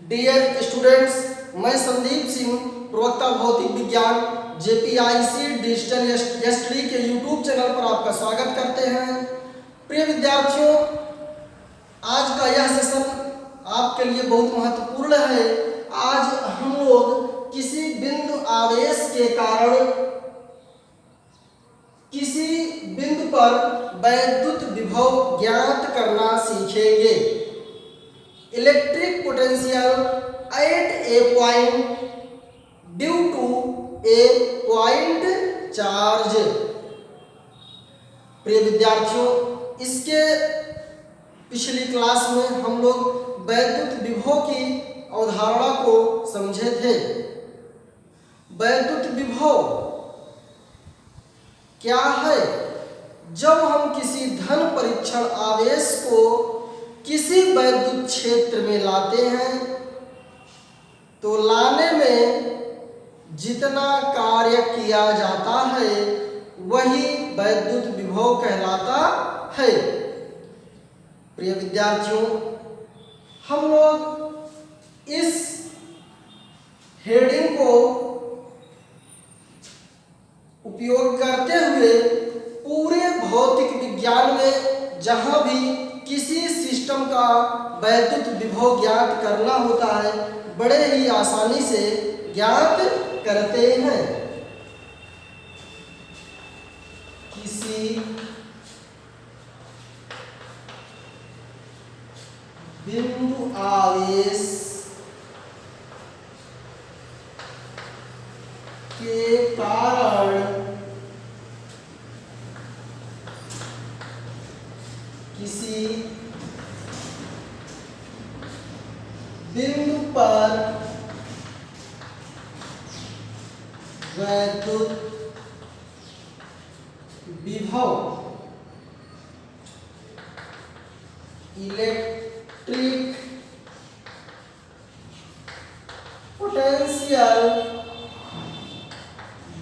Dear students, मैं संदीप सिंह, प्रवक्ता भौतिक विज्ञान जेपीआईसी डिजिटल स्टडी के यूट्यूब चैनल पर आपका स्वागत करते हैं। प्रिय विद्यार्थियों, आज का यह सेशन आपके लिए बहुत महत्वपूर्ण है। आज हम लोग किसी बिंदु आवेश के कारण किसी बिंदु पर वैद्युत विभव ज्ञात करना सीखेंगे। Electric potential at a point due to a point charge. प्रिय विद्यार्थियों, इसके पिछली क्लास में हम लोग वैद्युत विभव की अवधारणा को समझे थे। वैद्युत विभव क्या है? जब हम किसी धन परीक्षण आवेश को किसी वैद्युत क्षेत्र में लाते हैं तो लाने में जितना कार्य किया जाता है वही वैद्युत विभव कहलाता है। प्रिय विद्यार्थियों, हम लोग इस हेडिंग को उपयोग करते हुए पूरे भौतिक विज्ञान में जहां भी किसी सिस्टम का वैद्युत विभव ज्ञात करना होता है बड़े ही आसानी से ज्ञात करते हैं। किसी बिंदु आवेश के कारण किसी बिंदु पर वैद्युत विभव electric potential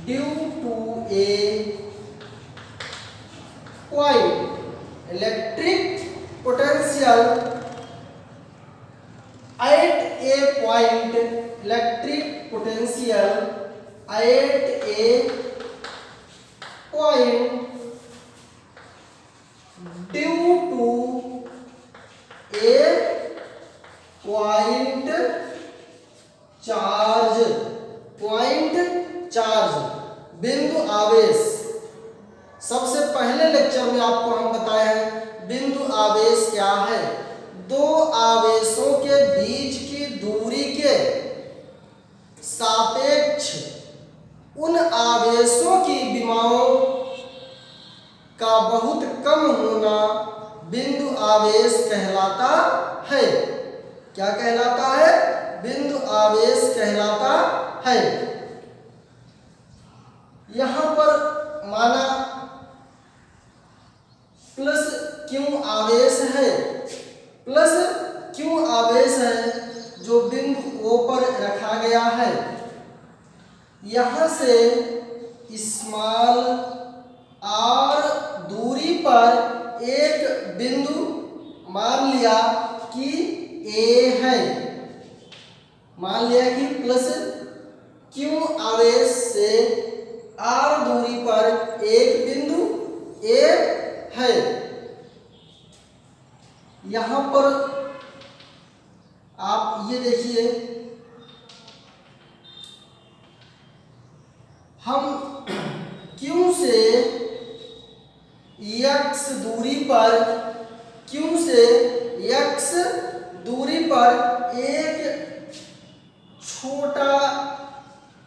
due to a point. Electric potential at a point, electric potential at a point due to a point charge. Point charge, बिंदु आवेश। सबसे पहले लेक्चर में आपको हम बताए हैं बिंदु आवेश क्या है। दो आवेशों के बीच की दूरी के सापेक्ष उन आवेशों की विमाओं का बहुत कम होना बिंदु आवेश कहलाता है। क्या कहलाता है? बिंदु आवेश कहलाता है। यहां पर माना प्लस क्यू आवेश है, प्लस क्यू आवेश है जो बिंदु O पर रखा गया है। यहां से स्मॉल r दूरी पर एक बिंदु मान लिया कि A है। मान लिया कि प्लस क्यू आवेश से r दूरी पर एक बिंदु A है। यहां पर आप ये देखिए, हम Q से x दूरी पर एक छोटा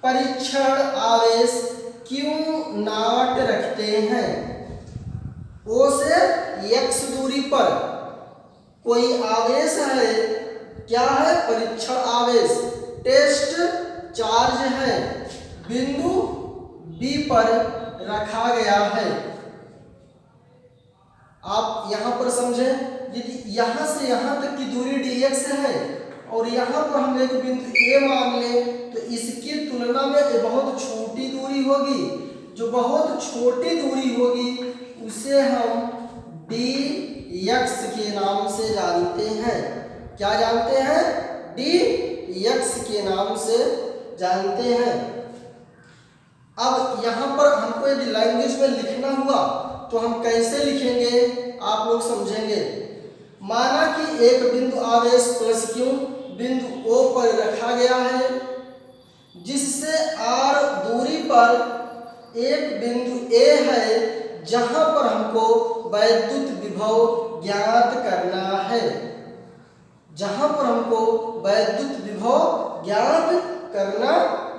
परीक्षण आवेश Q0 रखते हैं। O से x दूरी पर कोई आवेश है। क्या है? परीक्षण आवेश, टेस्ट चार्ज है, बिंदु B पर रखा गया है। आप यहां पर समझें, यदि यहां से यहां तक की दूरी dx है और यहां पर हम एक बिंदु A मान लें तो इसकी तुलना में ये बहुत छोटी दूरी होगी। जो बहुत छोटी दूरी होगी उसे हम dx के नाम से जानते हैं। क्या जानते हैं? डी एक्स के नाम से जानते हैं। अब यहाँ पर हमको यदि लैंग्वेज में लिखना हुआ तो हम कैसे लिखेंगे आप लोग समझेंगे। माना कि एक बिंदु आवेश प्लस क्यू बिंदु ओ पर रखा गया है, जिससे आर दूरी पर एक बिंदु ए है जहां पर हमको वैद्युत विभव ज्ञात करना है। जहां पर हमको वैद्युत विभव ज्ञात करना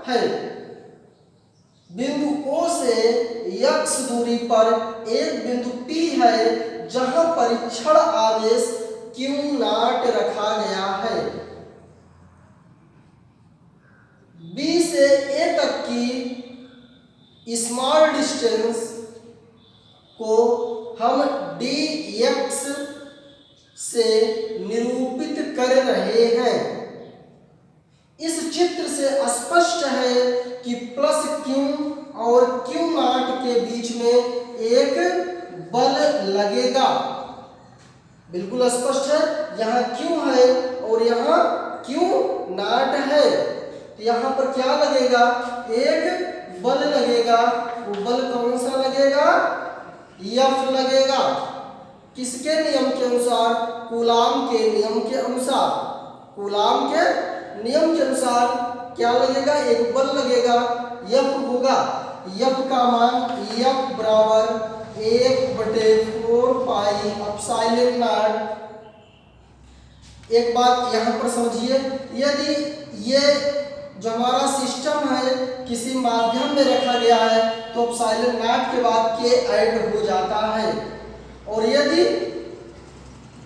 है। बिंदु O से x दूरी पर एक बिंदु P है जहां परीक्षण आवेश Q0 रखा गया है। B से A तक की स्मॉल डिस्टेंस को हम dx से निरूपित कर रहे हैं। इस चित्र से स्पष्ट है कि प्लस क्यू और Q0 के बीच में एक बल लगेगा। बिल्कुल स्पष्ट है, यहाँ Q है और यहाँ Q0 है, तो यहाँ पर क्या लगेगा, एक बल लगेगा। वो बल कौन सा लगेगा, F लगेगा। किसके नियम के अनुसार, कूलाम के नियम के अनुसार। कूलाम के नियम के अनुसार क्या लगेगा, एक बल लगेगा, F होगा। F का मान F बराबर 1/4 पाई एप्सिलॉन नॉट। एक बात यहाँ पर समझिए, यदि ये जो हमारा सिस्टम है किसी माध्यम में रखा गया है तो एप्सिलॉन नॉट के बाद K ऐड हो जाता है, और यदि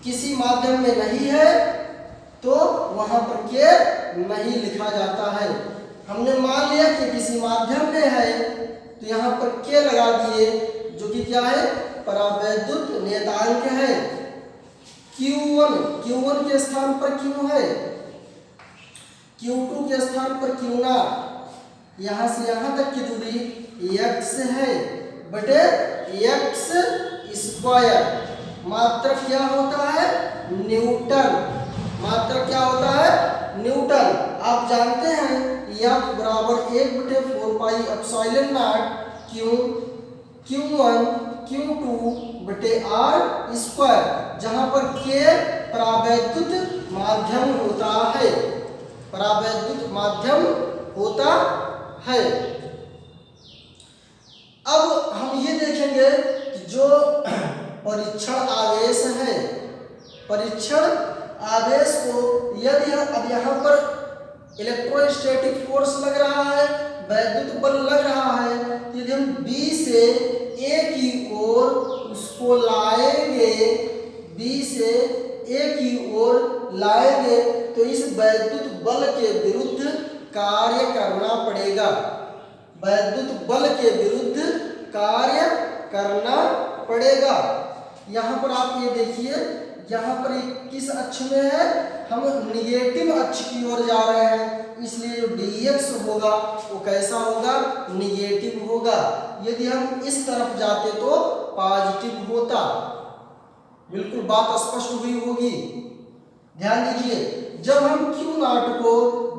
किसी माध्यम में नहीं है तो वहां पर K नहीं लिखा जाता है। हमने मान लिया कि किसी माध्यम में है तो यहाँ पर K लगा दिए, जो कि क्या है, परावैद्युत नियतांक है। Q1 के स्थान पर Q है, Q2 के स्थान पर Q0। यहाँ से यहाँ तक की दूरी x है बटे x स्क्वायर। मात्रक क्या होता है, न्यूटन। मात्रक क्या होता है, न्यूटन। आप जानते हैं F बराबर 1/4 pi epsilon not Q1 Q2 बटे R स्क्वायर, जहां पर K परावैद्युत माध्यम होता है। परावैद्युत माध्यम होता है। अब हम ये देखेंगे कि जो परीक्षण आवेश है, परीक्षण आवेश को यदि अब यहाँ पर इलेक्ट्रोस्टैटिक फोर्स लग रहा है, वैद्युत बल लग रहा है, यदि हम B से A की ओर उसको लाएंगे, B से A की ओर लाएंगे तो इस वैद्युत बल के विरुद्ध कार्य करना पड़ेगा। वैद्युत बल के विरुद्ध कार्य करना पड़ेगा। यहाँ पर आप ये देखिए, यहाँ पर किस अक्ष में है, हम निगेटिव अक्ष की ओर जा रहे हैं, इसलिए जो dx होगा वो कैसा होगा, निगेटिव होगा। यदि हम इस तरफ जाते तो पॉजिटिव होता। बिल्कुल बात स्पष्ट हुई होगी। ध्यान दीजिए, जब हम Q0 को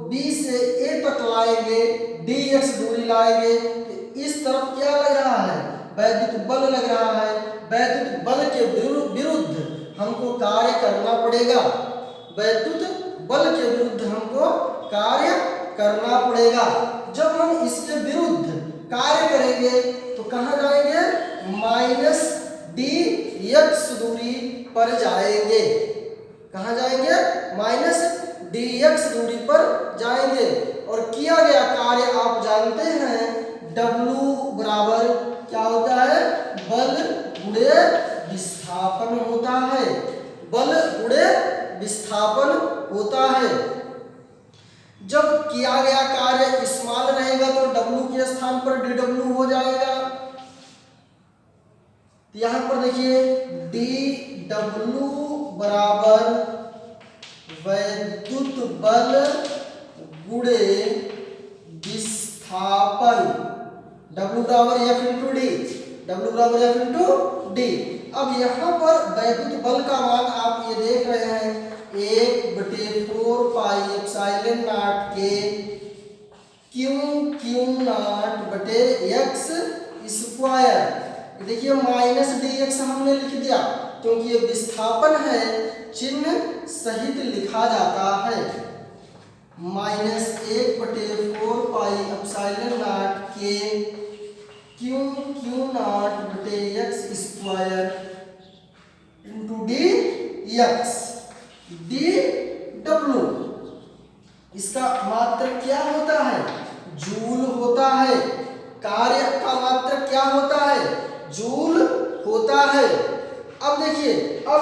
B से A तक लाएंगे, dx दूरी लाएंगे, तो इस तरफ क्या लग रहा है, वैद्युत बल लग रहा है। वैद्युत बल के विरुद्ध हमको कार्य करना पड़ेगा। वैद्युत बल के विरुद्ध हमको कार्य करना पड़ेगा। जब हम इसके विरुद्ध कार्य करेंगे तो कहाँ जाएंगे, -dx दूरी पर जाएंगे। कहाँ जाएंगे, -dx दूरी पर जाएंगे। और किया गया कार्य आप जानते हैं, W बराबर क्या होता है, बल गुणे विस्थापन होता है। बल गुणे विस्थापन होता है। जब किया गया कार्य स्मॉल रहेगा तो W के स्थान पर dW हो जाएगा। यहां पर देखिए dW बराबर वैद्युत बल गुणे विस्थापन, W बराबर F इंटू डी, W बराबर F इंटू डी। अब यहाँ पर वैद्युत बल का मान आप ये देख रहे हैं 1/4 के Q0/x स्क्वायर। देखिए माइनस dx हमने लिख दिया क्योंकि ये विस्थापन है, चिन्ह सहित लिखा जाता है। -1/4 के Q0/x square into dx dw। इसका मात्रक क्या होता है? जूल होता है। कार्य का मात्रक क्या होता है? जूल होता है। अब देखिए, अब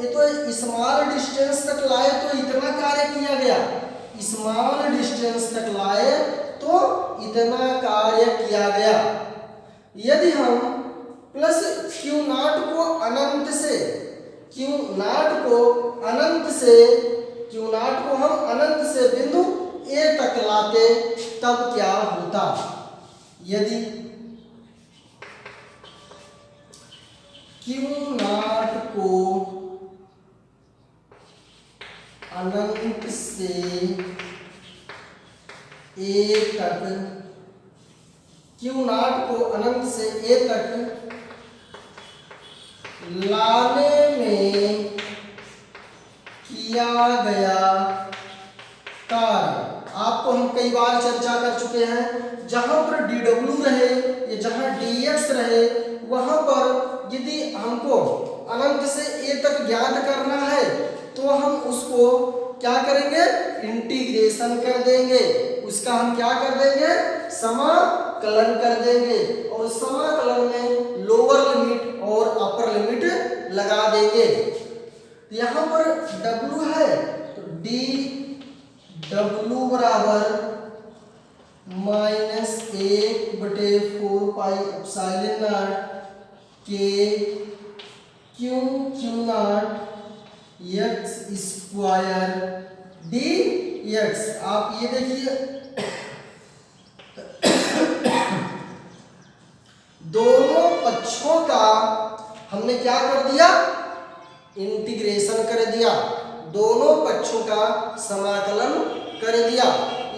ये तो स्मॉल डिस्टेंस तक लाए तो इतना कार्य किया गया, स्मॉल डिस्टेंस तक लाए तो इतना कार्य किया गया। यदि हम प्लस Q0 को अनंत को हम अनंत से बिंदु A तक लाते तब क्या होता? यदि Q0 को अनंत से A तक लाने में किया गया कार्य, आपको हम कई बार चर्चा कर चुके हैं। जहां पर dw रहे या जहां dx रहे, वहां पर यदि हमको अनंत से a तक ज्ञात करना है तो हम उसको क्या करेंगे? इंटीग्रेशन कर देंगे। उसका हम क्या कर देंगे? समाकलन कर देंगे, और समाकलन में लोअर लिमिट और अपर लिमिट लगा देंगे। यहाँ पर w है तो dw बराबर -1/4 के Q0x स्क्वायर dx। आप ये देखिए दोनों पक्षों का हमने क्या कर दिया? इंटीग्रेशन कर दिया, दोनों पक्षों का समाकलन कर दिया।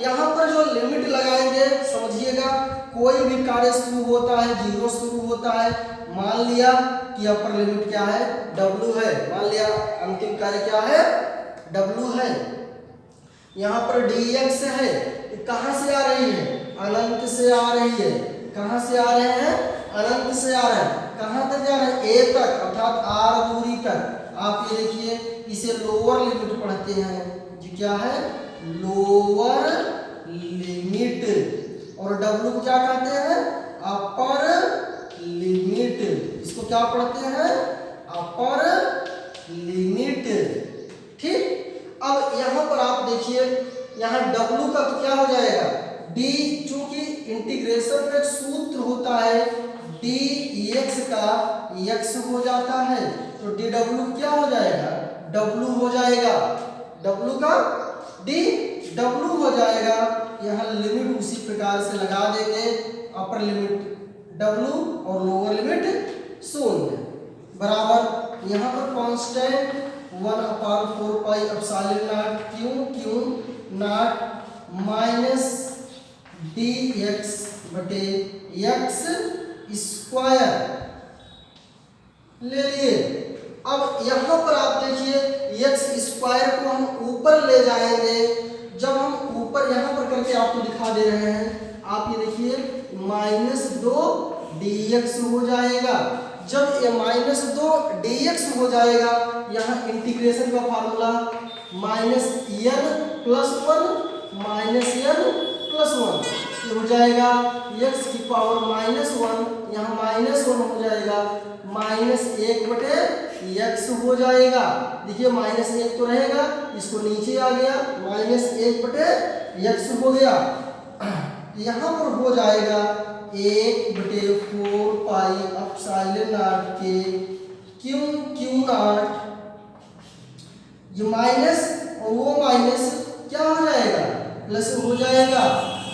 यहाँ पर जो लिमिट लगाएंगे समझिएगा, कोई भी कार्य शुरू होता है 0 शुरू होता है। मान लिया कि अपर लिमिट क्या है? w है। मान लिया अंतिम कार्य क्या है? w है। यहाँ पर dx है, कहाँ से आ रही है? अनंत से आ रही है। कहाँ से आ रहे हैं? अनंत से आ रहे हैं। कहाँ तक जा रहे हैं? a तक, अर्थात r दूरी तक। आप ये देखिए, इसे लोअर लिमिट पढ़ते हैं, जो क्या है? Lower limit. और w को क्या कहते हैं? Upper limit. इसको क्या पढ़ते हैं? Upper limit. ठीक। अब यहाँ पर आप देखिए, यहाँ w का तो क्या हो जाएगा? d, चूंकि इंटीग्रेशन का सूत्र होता है dx का x हो जाता है, तो dw क्या हो जाएगा? w हो जाएगा। w का dw हो जाएगा। यहाँ लिमिट उसी प्रकार से लगा देंगे, अपर लिमिट w और लोअर लिमिट 0 बराबर। यहाँ पर कांस्टेंट 1/4 Q0 माइनस dx बटे x स्क्वायर ले लिए। अब यहाँ पर आप देखिए, x स्क्वायर को हम ऊपर ले जाएंगे। जब हम ऊपर यहाँ पर करके आपको दिखा दे रहे हैं, आप ये देखिए -2 dx हो जाएगा। जब ये -2 dx हो जाएगा, यहाँ इंटीग्रेशन का फार्मूला -n+1 हो जाएगा। x की पावर -1, यहाँ -1 हो जाएगा, -1/x हो जाएगा। देखिए -1 तो रहेगा, इसको नीचे आ गया, -1/x हो गया। यहाँ पर हो जाएगा 1/4 के Q0। ये माइनस और वो माइनस क्या हो जाएगा? प्लस हो जाएगा।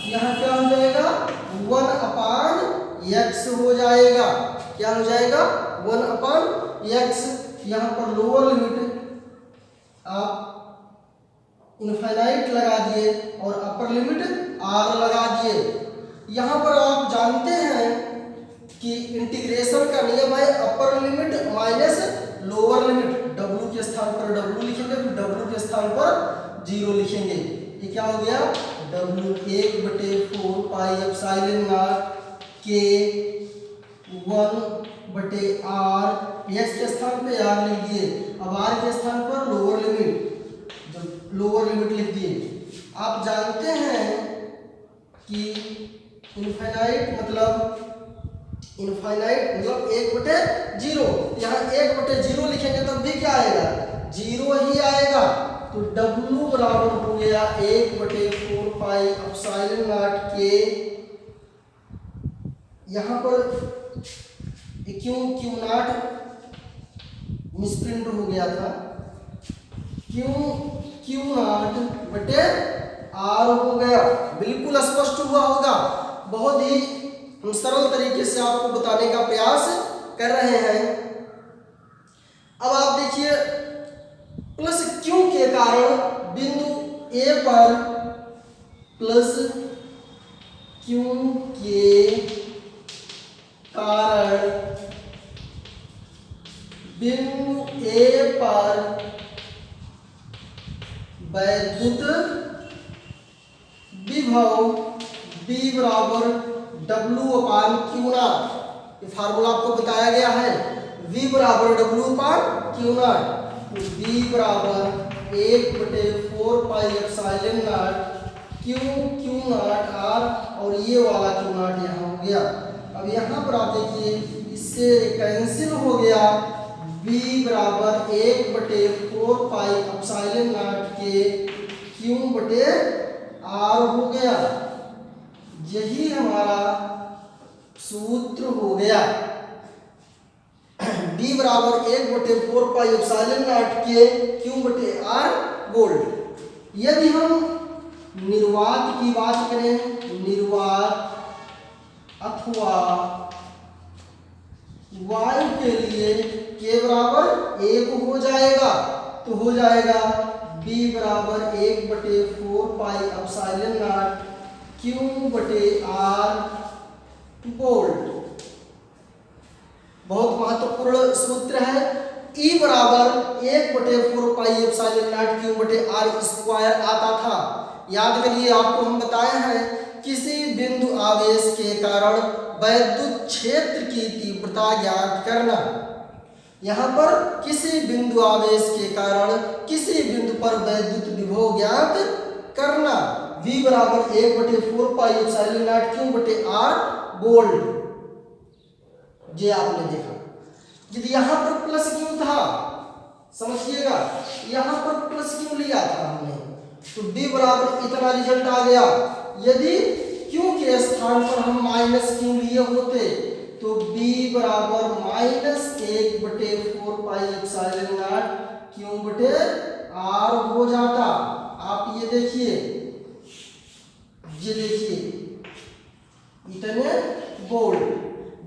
यहाँ क्या हो जाएगा? 1/x हो जाएगा। क्या हो जाएगा? 1/x। यहाँ पर लोअर लिमिट आप इनफाइनाइट लगा दिए और अपर लिमिट r लगा दिए। यहाँ पर आप जानते हैं कि इंटीग्रेशन का नियम है upper limit minus lower limit. w के स्थान पर w लिखेंगे, फिर w के स्थान पर 0 लिखेंगे। ये क्या हो गया, w 1/4 pi epsilon not k 1/r, x के स्थान पे r लिख दिए। अब r के स्थान पर लोअर लिमिट, लोअर लिमिट लिख दिए। आप जानते हैं कि इनफाइनाइट मतलब 1/0। यहाँ 1/0 लिखेंगे तब भी क्या आएगा, 0 ही आएगा। तो W बराबर हो गया 1/4 पाई एप्सिलॉन नॉट k। यहाँ पर क्यू नॉट मिसप्रिंट हो गया था, क्यू नॉट बटे r हो गया। बिल्कुल स्पष्ट हुआ होगा। बहुत ही हम सरल तरीके से आपको बताने का प्रयास कर रहे हैं। अब आप देखिए, प्लस क्यू के कारण बिंदु ए पर प्लस क्यू के कारण बिंदु ए पर वैद्युत विभव B बराबर W/Q0। ये फार्मूला आपको बताया गया है, V बराबर W/Q0। तो B बराबर 1/4 pi epsilon not Q0 R, और ये वाला Q0 यहाँ हो गया। अब यहाँ पर आप देखिए, इससे कैंसिल हो गया। B बराबर 1/4 पाई एप्सिलॉन नॉट के Q/R हो गया। यही हमारा सूत्र हो गया। B बराबर 1/4 पाई एप्सिलॉन नॉट के Q/R वोल्ट। यदि हम निर्वात की बात करें, निर्वात अथवा वायु के लिए K बराबर 1 हो जाएगा। तो हो जाएगा B बराबर 1/4 pi epsilon not Q/R volt. बहुत महत्वपूर्ण सूत्र है। E बराबर 1/4 pi epsilon not Q/R square आता था। याद करिए, आपको हम बताए हैं किसी बिंदु आवेश के कारण वैद्युत क्षेत्र की तीव्रता ज्ञात करना। यहाँ पर किसी बिंदु आवेश के कारण किसी बिंदु पर वैद्युत विभव ज्ञात करना। V बराबर 1/4 pi epsilon not Q/R volt. ये आपने देखा। यदि यहाँ पर प्लस क्यों था, समझिएगा, यहाँ पर प्लस क्यों लिया था हमने, तो B बराबर इतना रिजल्ट आ गया। यदि Q के स्थान पर हम माइनस क्यों लिए होते, तो B बराबर -1/4 पाई एप्सिलॉन नॉट Q/R हो जाता। आप ये देखिए, इतने वोल्ट।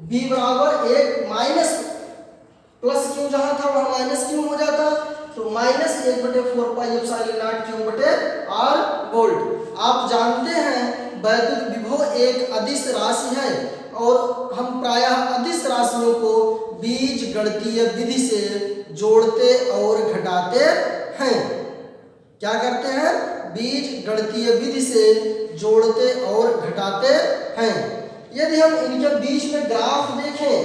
B बराबर 1 माइनस प्लस क्यों जहां था वहां माइनस क्यों हो जाता, तो -1/4 pi epsilon not Q/R volt. आप जानते हैं वैद्युत विभव एक अदिश राशि है, और हम प्रायः अदिश राशियों को बीजगणितीय विधि से जोड़ते और घटाते हैं। क्या करते हैं, बीजगणितीय विधि से जोड़ते और घटाते हैं। यदि हम इनके बीच में ग्राफ देखें,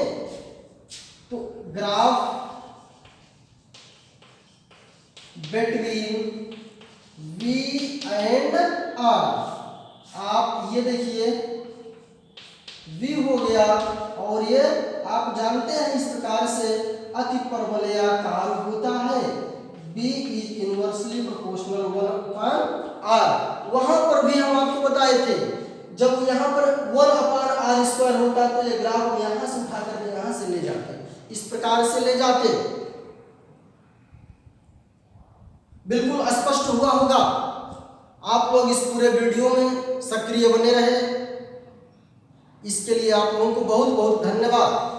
तो graph between V and R, आप ये देखिए, V हो गया, और ये आप जानते हैं इस प्रकार से अति परवलयाकार होता है। B is inversely proportional 1/R। वहां पर भी हम आपको बताए थे, जब यहाँ पर 1/R² होता तो ये ग्राफ यहाँ से उठा करके यहाँ से ले जाते, इस प्रकार से ले जाते। बिल्कुल स्पष्ट हुआ होगा। आप लोग इस पूरे वीडियो में सक्रिय बने रहे, इसके लिए आप लोगों को बहुत बहुत धन्यवाद।